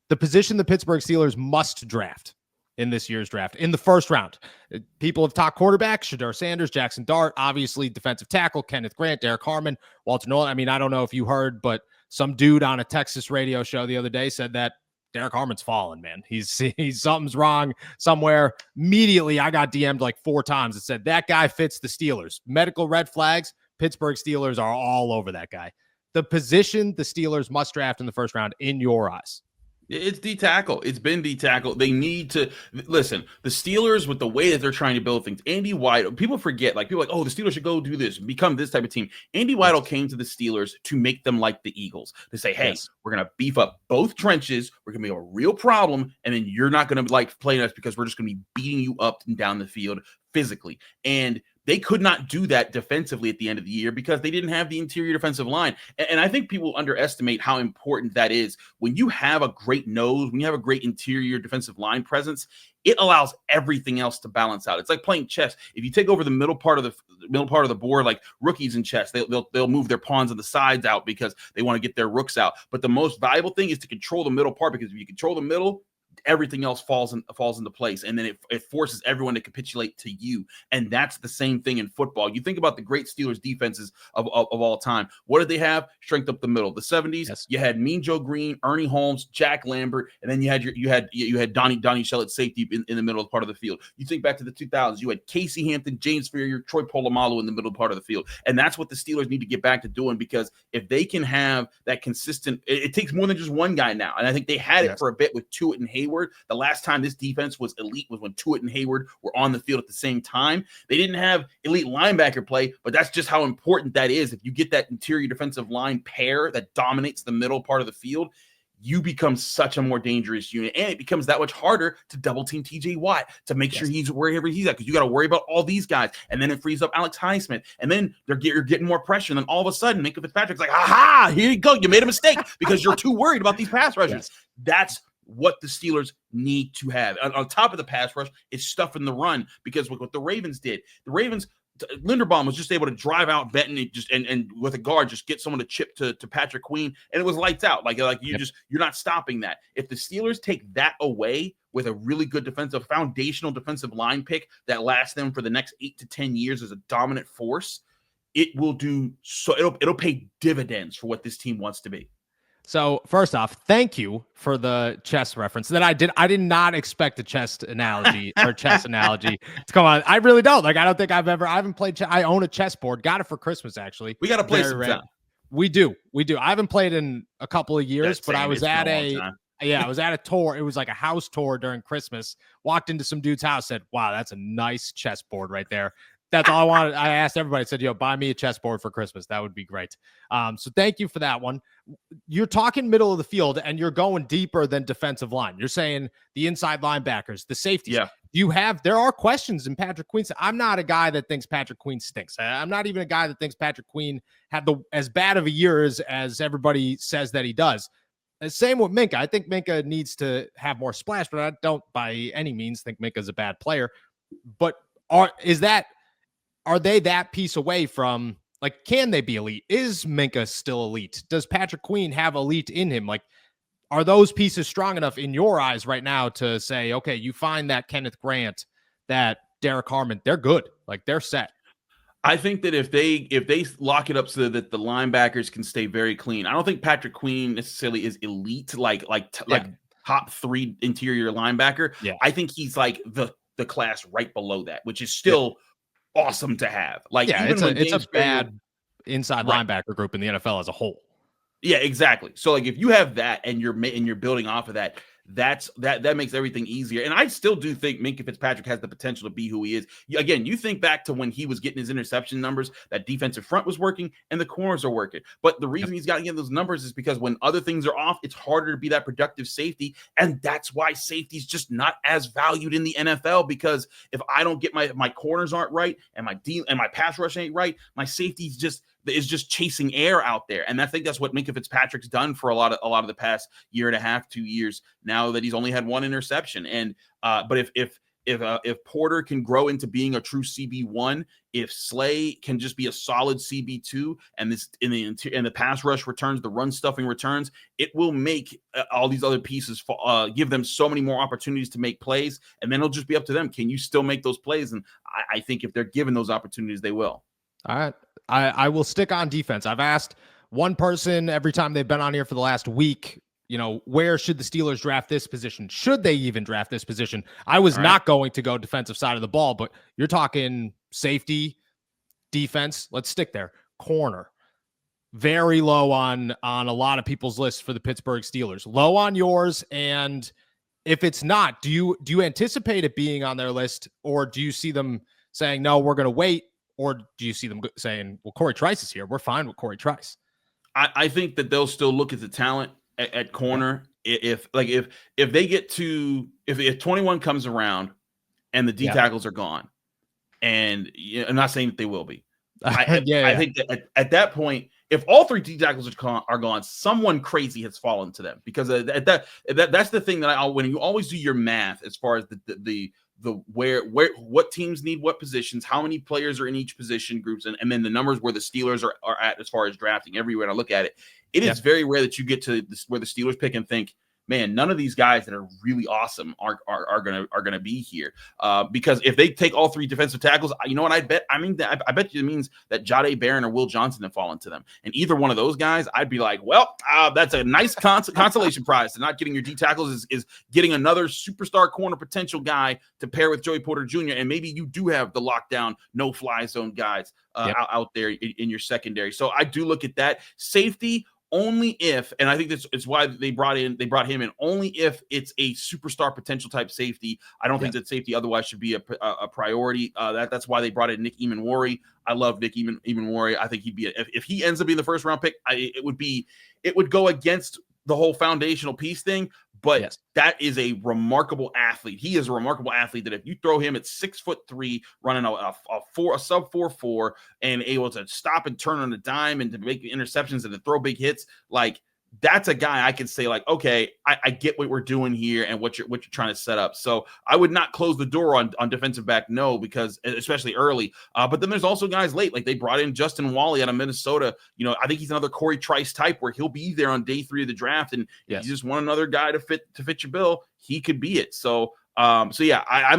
the position the Pittsburgh Steelers must draft in this year's draft in the first round. People have talked quarterback, Shedeur Sanders, Jackson Dart, obviously defensive tackle, Kenneth Grant, Derek Harmon, Walter Nolan. I mean, I don't know if you heard, but some dude on a Texas radio show the other day said that Derek Harmon's fallen, man. He's something's wrong somewhere. Immediately, I got DM'd like 4 times that said that guy fits the Steelers. Medical red flags. Pittsburgh Steelers are all over that guy. The position the Steelers must draft in the first round in your eyes. It's D-tackle. It's been D-tackle. They need to listen. The Steelers, with the way that they're trying to build things, Andy Weidl. People forget, like people are like, oh, the Steelers should go do this, become this type of team. Andy Weidl came to the Steelers to make them like the Eagles. To say, hey, we're gonna beef up both trenches. We're gonna be a real problem, and then you're not gonna like playing us because we're just gonna be beating you up and down the field physically. And they could not do that defensively at the end of the year because they didn't have the interior defensive line. And I think people underestimate how important that is. When you have a great nose, when you have a great interior defensive line presence, it allows everything else to balance out. It's like playing chess. If you take over the middle part of the board, like rookies in chess, they'll move their pawns on the sides out because they want to get their rooks out. But the most valuable thing is to control the middle part, because if you control the middle, everything else falls into place, and then it forces everyone to capitulate to you. And that's the same thing in football. You think about the great Steelers defenses of all time. What did they have? Strength up the middle. The 70s, you had Mean Joe Green, Ernie Holmes, Jack Lambert, and then you had Donnie Shell at safety in the middle part of the field. You think back to the 2000s, you had Casey Hampton, James Ferrier, Troy Polamalu in the middle part of the field. And that's what the Steelers need to get back to doing, because if they can have that consistent, it takes more than just one guy now. And I think they had it for a bit with Tuitt and Hayward. The last time this defense was elite was when Tuitt and Hayward were on the field at the same time. They didn't have elite linebacker play, but that's just how important that is. If you get that interior defensive line pair that dominates the middle part of the field, you become such a more dangerous unit, and it becomes that much harder to double team TJ Watt to make sure he's wherever he's at, because you got to worry about all these guys, and then it frees up Alex Highsmith, and then you're getting more pressure, and then all of a sudden Minkah Fitzpatrick's like, aha, here you go, you made a mistake because you're too worried about these pass rushers. That's what the Steelers need to have. On top of the pass rush, it's stuff in the run, because look what the Ravens did. The Ravens, Linderbaum was just able to drive out Benton and with a guard, just get someone to chip to Patrick Queen, and it was lights out. Like you're not stopping that. If the Steelers take that away with a really good foundational defensive line pick that lasts them for the next 8 to 10 years as a dominant force, it will do so. It'll pay dividends for what this team wants to be. So first off, thank you for the chess reference that I did not expect a chess analogy or chess analogy to come on. I really don't. Like, I don't think I haven't played chess. I own a chessboard. Got it for Christmas, actually. We got to play sometime. We do. I haven't played in a couple of years, but I was at I was at a tour. It was like a house tour during Christmas. Walked into some dude's house, said, wow, that's a nice chessboard right there. That's all I wanted. I asked everybody, I said, yo, buy me a chessboard for Christmas. That would be great. So thank you for that one. You're talking middle of the field, and you're going deeper than defensive line. You're saying the inside linebackers, the safeties. Yeah. There are questions in Patrick Queen. I'm not a guy that thinks Patrick Queen stinks. I'm not even a guy that thinks Patrick Queen had as bad of a year as everybody says that he does. Same with Minkah. I think Minkah needs to have more splash, but I don't by any means think Minka's a bad player. But are they that piece away from, like, can they be elite? Is Minkah still elite? Does Patrick Queen have elite in him? Like, are those pieces strong enough in your eyes right now to say, okay, you find that Kenneth Grant, that Derek Harmon, they're good. Like, they're set. I think that if they lock it up so that the linebackers can stay very clean, I don't think Patrick Queen necessarily is elite, like top 3 interior linebacker. Yeah. I think he's like the class right below that, which is still awesome to have. Like, it's a bad inside linebacker group in the NFL as a whole. Yeah, exactly. So like, if you have that and you're building off of that, that makes everything easier. And I still do think Minkah Fitzpatrick has the potential to be who he is. Again, you think back to when he was getting his interception numbers, that defensive front was working and the corners are working. But the reason he's got to get those numbers is because when other things are off, it's harder to be that productive safety. And that's why safety's just not as valued in the NFL, because if I don't get my corners aren't right and my pass rush ain't right, my safety's just chasing air out there. And I think that's what Minkah Fitzpatrick's done for a lot of the past year and a half, 2 years now, that he's only had one interception. And but if if Porter can grow into being a true CB1, if Slay can just be a solid CB2, and this in the pass rush returns, the run stuffing returns, it will make all these other pieces give them so many more opportunities to make plays, and then it'll just be up to them. Can you still make those plays? And I think if they're given those opportunities, they will. All right, I will stick on defense. I've asked one person every time they've been on here for the last week, where should the Steelers draft this position? Should they even draft this position? I was not going to go defensive side of the ball, but you're talking safety, defense. Let's stick there. Corner. Very low on a lot of people's lists for the Pittsburgh Steelers. Low on yours. And if it's not, do you anticipate it being on their list, or do you see them saying, no, we're going to wait? Or do you see them saying, well, Corey Trice is here, we're fine with Corey Trice? I think that they'll still look at the talent at corner. If they get to if 21 comes around and the D tackles are gone, and I'm not saying that they will be. I think that at that point, if all 3 D tackles are gone, someone crazy has fallen to them, because that's the thing that when you always do your math as far as what teams need what positions, how many players are in each position groups, and then the numbers where the Steelers are at as far as drafting. Everywhere I look at it, it is very rare that you get to where the Steelers pick and think, man, none of these guys that are really awesome are gonna be here. Because if they take all 3 defensive tackles, you know what I bet? I bet you it means that Jahdae Barron or Will Johnson have fallen to them. And either one of those guys, I'd be like, well, that's a nice consolation prize to not getting your D tackles is getting another superstar corner potential guy to pair with Joey Porter Jr. And maybe you do have the lockdown, no fly zone guys out there in your secondary. So I do look at that. Safety, only if, and I think it's why they brought him in, only if it's a superstar potential type safety. I don't think that safety otherwise should be a priority. That's why they brought in Nick Emmanwori. I love Nick Emmanwori. I think he'd be if he ends up being the first round pick, it would go against the whole foundational piece thing. But that is a remarkable athlete. He is a remarkable athlete that if you throw him at 6'3", running a sub 4.4, and able to stop and turn on a dime and to make interceptions and to throw big hits, like that's a guy I could say, like, okay, I get what we're doing here and what you're trying to set up. So I would not close the door on defensive back, no, because especially early. But then there's also guys late, like they brought in Justin Wally out of Minnesota. I think he's another Corey Trice type where he'll be there on day 3 of the draft, and if you just want another guy to fit your bill, he could be it. So I'm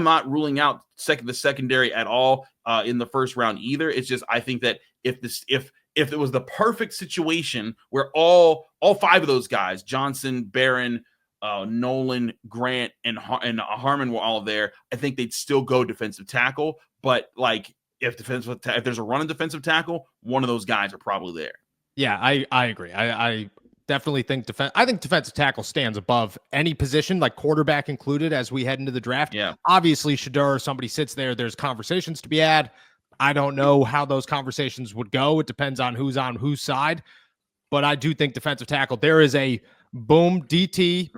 not ruling out the secondary at all in the first round either. It's just I think that if it was the perfect situation where all 5 of those guys, Johnson, Barron, Nolan, Grant, and Harmon were all there, I think they'd still go defensive tackle. But like if there's a run in defensive tackle, one of those guys are probably there. Yeah, I agree. I definitely think defensive tackle stands above any position, like quarterback included, as we head into the draft. Yeah. Obviously, Shedeur, somebody sits there, there's conversations to be had. I don't know how those conversations would go. It depends on whose side. But I do think defensive tackle, there is a boom DT,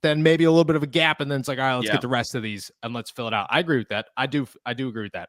then maybe a little bit of a gap, and then it's like, all right, let's get the rest of these and let's fill it out. I agree with that. I do agree with that.